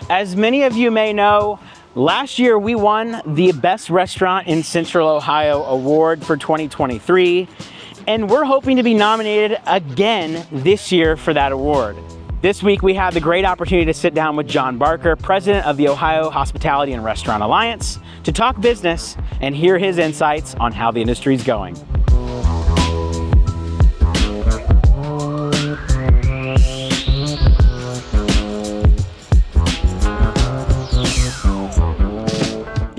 As many of you may know, last year we won the Best Restaurant in Central Ohio award for 2023, and we're hoping to be nominated again this year for that award. This week we had the great opportunity to sit down with John Barker, president of the Ohio Hospitality and Restaurant Alliance, to talk business and hear his insights on how the industry is going.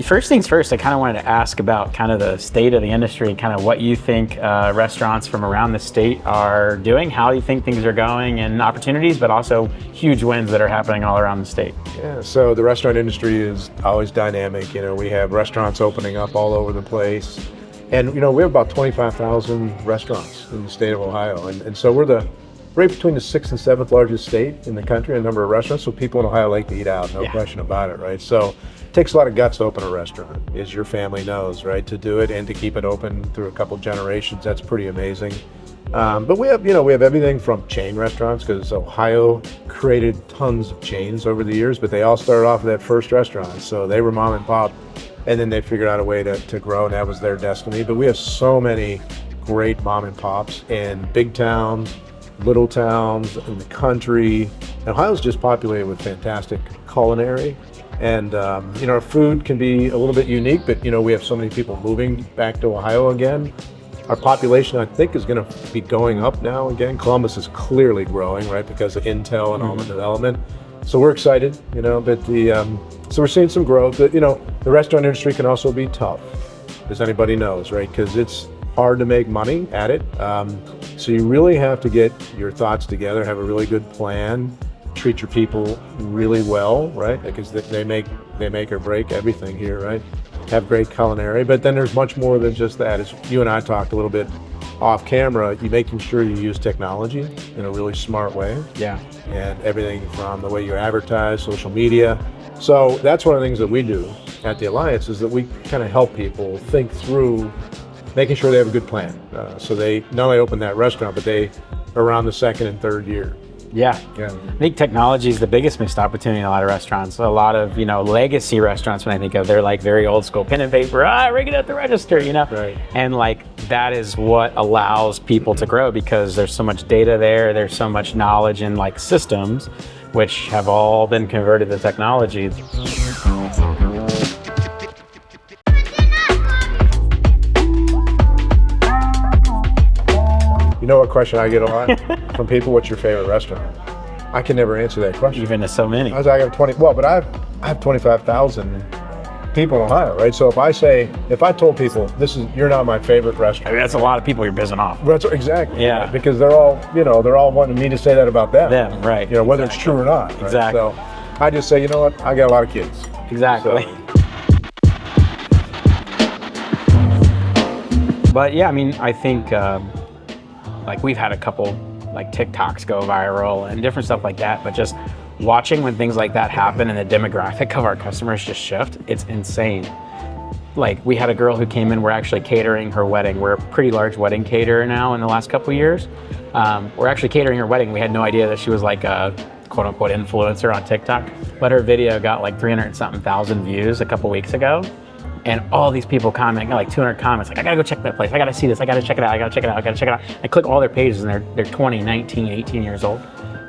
First things first, I kind of wanted to ask about kind of the state of the industry and kind of what you think restaurants from around the state are doing, how you think things are going and opportunities, but also huge wins that are happening all around the state. Yeah, so the restaurant industry is always dynamic. You know, we have restaurants opening up all over the place. And, you know, we have about 25,000 restaurants in the state of Ohio. And so we're right between the 6th and 7th largest state in the country in number of restaurants. So people in Ohio like to eat out, no question about it, right? So it takes a lot of guts to open a restaurant, as your family knows, right? To do it and to keep it open through a couple generations, that's pretty amazing. But we have everything from chain restaurants, because Ohio created tons of chains over the years, but they all started off with that first restaurant. So they were mom and pop, and then they figured out a way to grow, and that was their destiny. But we have so many great mom and pops in big towns, little towns, in the country. And Ohio's just populated with fantastic culinary. And, you know, our food can be a little bit unique, but, you know, we have so many people moving back to Ohio again. Our population, I think, is going to be going up now again. Columbus is clearly growing, right, because of Intel and all the development. So we're excited, you know, but so we're seeing some growth. You know, the restaurant industry can also be tough, as anybody knows, right, because it's hard to make money at it. So you really have to get your thoughts together, have a really good plan, treat your people really well, right? Because they make or break everything here, right? Have great culinary, but then there's much more than just that. As you and I talked a little bit off camera, you making sure you use technology in a really smart way. Yeah. And everything from the way you advertise, social media. So that's one of the things that we do at the Alliance, is that we kind of help people think through making sure they have a good plan. So they not only open that restaurant, but they are around the 2nd and 3rd year. Yeah. I think technology is the biggest missed opportunity in a lot of restaurants. A lot of, you know, legacy restaurants, when I think of, they're like very old school, pen and paper, ring it at the register, you know? Right. And like, that is what allows people to grow, because there's so much data there, there's so much knowledge in like systems, which have all been converted to technology. You know what question I get a lot from people? What's your favorite restaurant? I can never answer that question. Even to so many. I have 20. Well, but I have 25,000 people in Ohio, right? So if I told people you're not my favorite restaurant, I mean, that's a lot of people you're bizzing off. Exactly. Yeah. Right? Because they're all wanting me to say that about them. Them, right? You know, whether it's true or not. Right? Exactly. So I just say, you know what? I got a lot of kids. Exactly. So. But yeah, I mean, I think like we've had a couple like TikToks go viral and different stuff like that, but just watching when things like that happen and the demographic of our customers just shift, it's insane. Like we had a girl who came in, we're actually catering her wedding. We're a pretty large wedding caterer now in the last couple of years. We're actually catering her wedding. We had no idea that she was like a quote unquote influencer on TikTok, but her video got like 300 and something thousand views a couple weeks ago. And all these people commenting, like 200 comments, like, I gotta go check that place, I gotta see this, I gotta check it out, I gotta check it out, I gotta check it out. I click all their pages and they're 20, 19, 18 years old.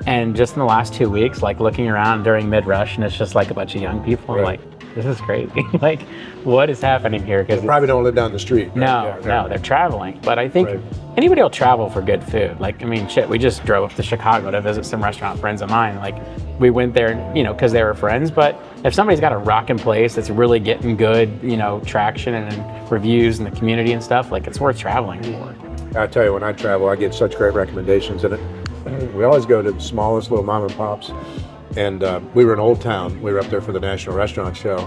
And just in the last 2 weeks, like looking around during mid-rush, and it's just like a bunch of young people, I'm like, this is crazy. Like, what is happening here? Because they probably don't live down the street. Right? No, they're traveling. But I think anybody will travel for good food. Like, I mean, shit, we just drove up to Chicago to visit some restaurant friends of mine. Like, we went there, you know, because they were friends. But if somebody's got a rockin' place that's really getting good, you know, traction and reviews in the community and stuff, like, it's worth traveling for. I tell you, when I travel, I get such great recommendations. And we always go to the smallest little mom and pops. And we were in Old Town. We were up there for the National Restaurant Show.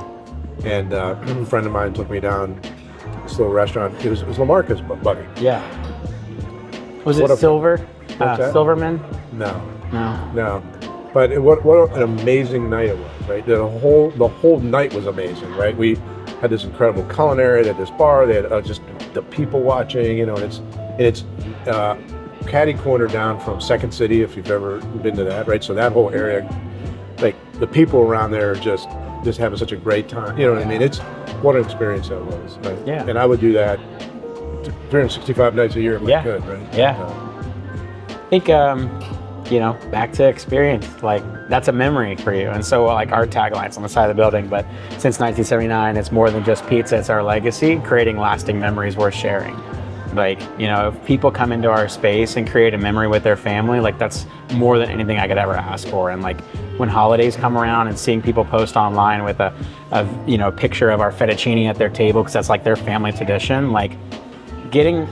And a friend of mine took me down this little restaurant. It was Lamarca's buddy. Yeah. Was it Silver? Silverman? No. But what an amazing night it was, right? The whole night was amazing, right? We had this incredible culinary. They had this bar. They had just the people watching, you know. And it's catty corner down from Second City, if you've ever been to that, right? So that whole area, like the people around there are just having such a great time. You know what I mean? It's what an experience that was. Right? Yeah. And I would do that 365 nights a year if I Yeah. could, right? Yeah. I think, you know, back to experience, like that's a memory for you. And so like our tagline's on the side of the building, but since 1979, it's more than just pizza, it's our legacy, creating lasting memories worth sharing. Like, you know, if people come into our space and create a memory with their family, like that's more than anything I could ever ask for. And like when holidays come around and seeing people post online with a you know, picture of our fettuccine at their table, because that's like their family tradition, like getting,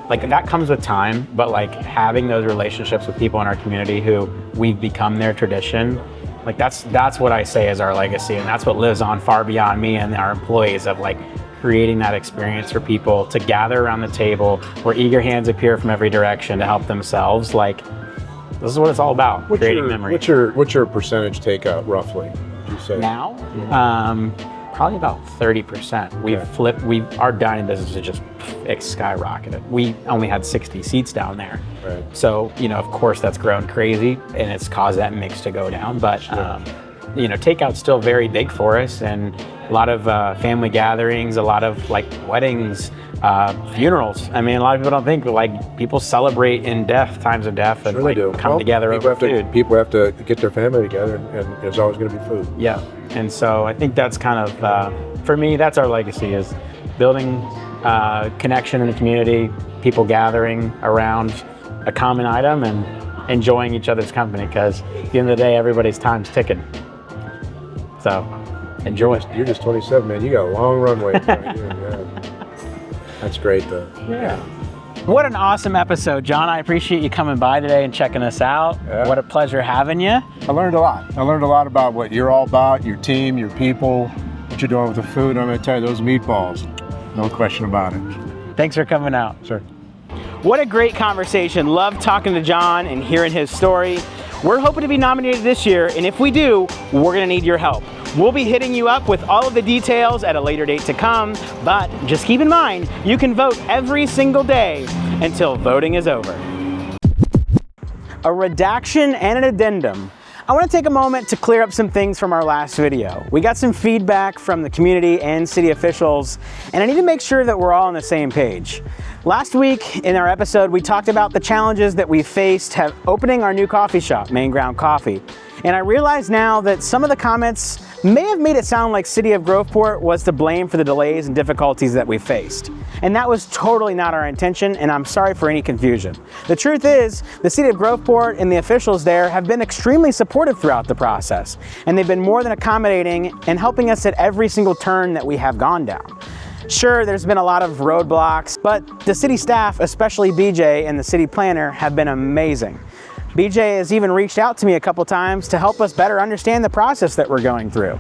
like that comes with time, but like having those relationships with people in our community who we've become their tradition, like that's what I say is our legacy. And that's what lives on far beyond me and our employees, of like creating that experience for people to gather around the table where eager hands appear from every direction to help themselves. Like, this is what it's all about, creating memory. What's your percentage takeout roughly, would you say? Now, probably about 30%. Our dining business is just skyrocketed. We only had 60 seats down there. Right. So, you know, of course that's grown crazy and it's caused that mix to go down. But, you know, takeout's still very big for us, and a lot of family gatherings, a lot of like weddings, funerals. I mean, a lot of people don't think, but like people celebrate in times of death, and Sure like they do. come together over food. People have to get their family together, and there's always going to be food. Yeah, and so I think that's kind of, for me, that's our legacy, is building connection in the community, people gathering around a common item and enjoying each other's company, because at the end of the day, everybody's time's ticking. So enjoy. You're just 27, man. You got a long runway. Yeah. That's great, though. Yeah. What an awesome episode, John. I appreciate you coming by today and checking us out. Yeah. What a pleasure having you. I learned a lot. I learned a lot about what you're all about, your team, your people, what you're doing with the food. I'm going to tell you, those meatballs, no question about it. Thanks for coming out. Sure. What a great conversation. Love talking to John and hearing his story. We're hoping to be nominated this year, and if we do, we're gonna need your help. We'll be hitting you up with all of the details at a later date to come, but just keep in mind, you can vote every single day until voting is over. A redaction and an addendum. I want to take a moment to clear up some things from our last video. We got some feedback from the community and city officials, and I need to make sure that we're all on the same page. Last week in our episode, we talked about the challenges that we faced opening our new coffee shop, MainGround Coffee. And I realize now that some of the comments may have made it sound like City of Groveport was to blame for the delays and difficulties that we faced. And that was totally not our intention, and I'm sorry for any confusion. The truth is, the City of Groveport and the officials there have been extremely supportive throughout the process, and they've been more than accommodating and helping us at every single turn that we have gone down. Sure, there's been a lot of roadblocks, but the city staff, especially BJ and the city planner, have been amazing. BJ has even reached out to me a couple times to help us better understand the process that we're going through.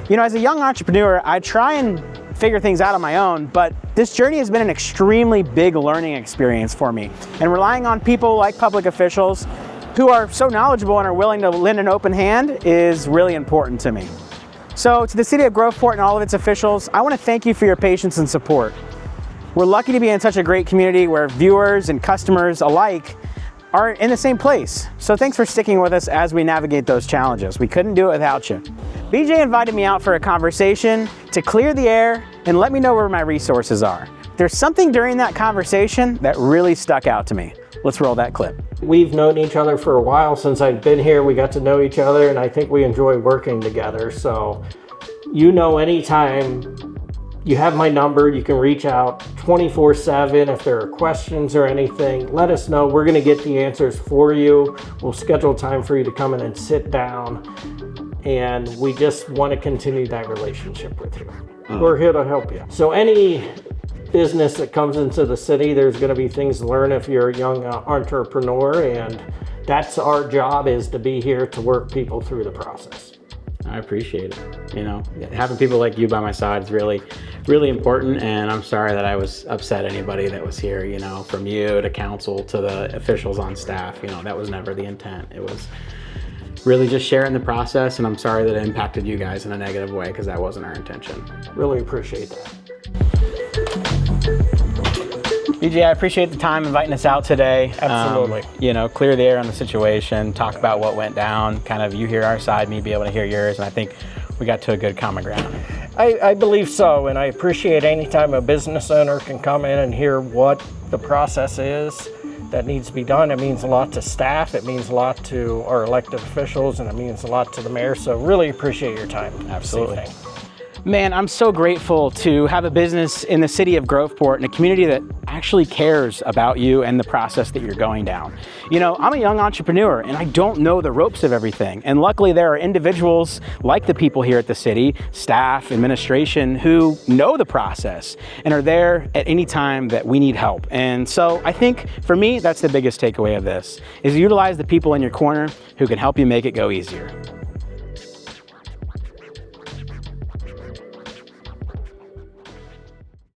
You know, as a young entrepreneur, I try and figure things out on my own, but this journey has been an extremely big learning experience for me. And relying on people like public officials who are so knowledgeable and are willing to lend an open hand is really important to me. So to the City of Groveport and all of its officials, I want to thank you for your patience and support. We're lucky to be in such a great community where viewers and customers alike are in the same place. So thanks for sticking with us as we navigate those challenges. We couldn't do it without you. BJ invited me out for a conversation to clear the air and let me know where my resources are. There's something during that conversation that really stuck out to me. Let's roll that clip. We've known each other for a while. Since I've been here, we got to know each other, and I think we enjoy working together. So, you know, anytime you have my number, you can reach out 24/7 if there are questions or anything. Let us know. We're going to get the answers for you. We'll schedule time for you to come in and sit down, and we just want to continue that relationship with you. We're here to help you. So any business that comes into the city, there's going to be things to learn if you're a young entrepreneur, and that's our job, is to be here to work people through the process. I appreciate it. You know, having people like you by my side is really, really important. And I'm sorry that I was upset anybody that was here, you know, from you to council to the officials on staff. You know, that was never the intent. It was really just sharing the process. And I'm sorry that it impacted you guys in a negative way, because that wasn't our intention. Really appreciate that. BJ, I appreciate the time inviting us out today. Absolutely. You know, clear the air on the situation, talk about what went down, kind of you hear our side, me be able to hear yours, and I think we got to a good common ground. I believe so, and I appreciate any time a business owner can come in and hear what the process is that needs to be done. It means a lot to staff, it means a lot to our elected officials, and it means a lot to the mayor, so really appreciate your time. Absolutely. This evening. Man, I'm so grateful to have a business in the city of Groveport and a community that actually cares about you and the process that you're going down. You know, I'm a young entrepreneur and I don't know the ropes of everything. And luckily there are individuals like the people here at the city, staff, administration, who know the process and are there at any time that we need help. And so I think for me, that's the biggest takeaway of this, is utilize the people in your corner who can help you make it go easier.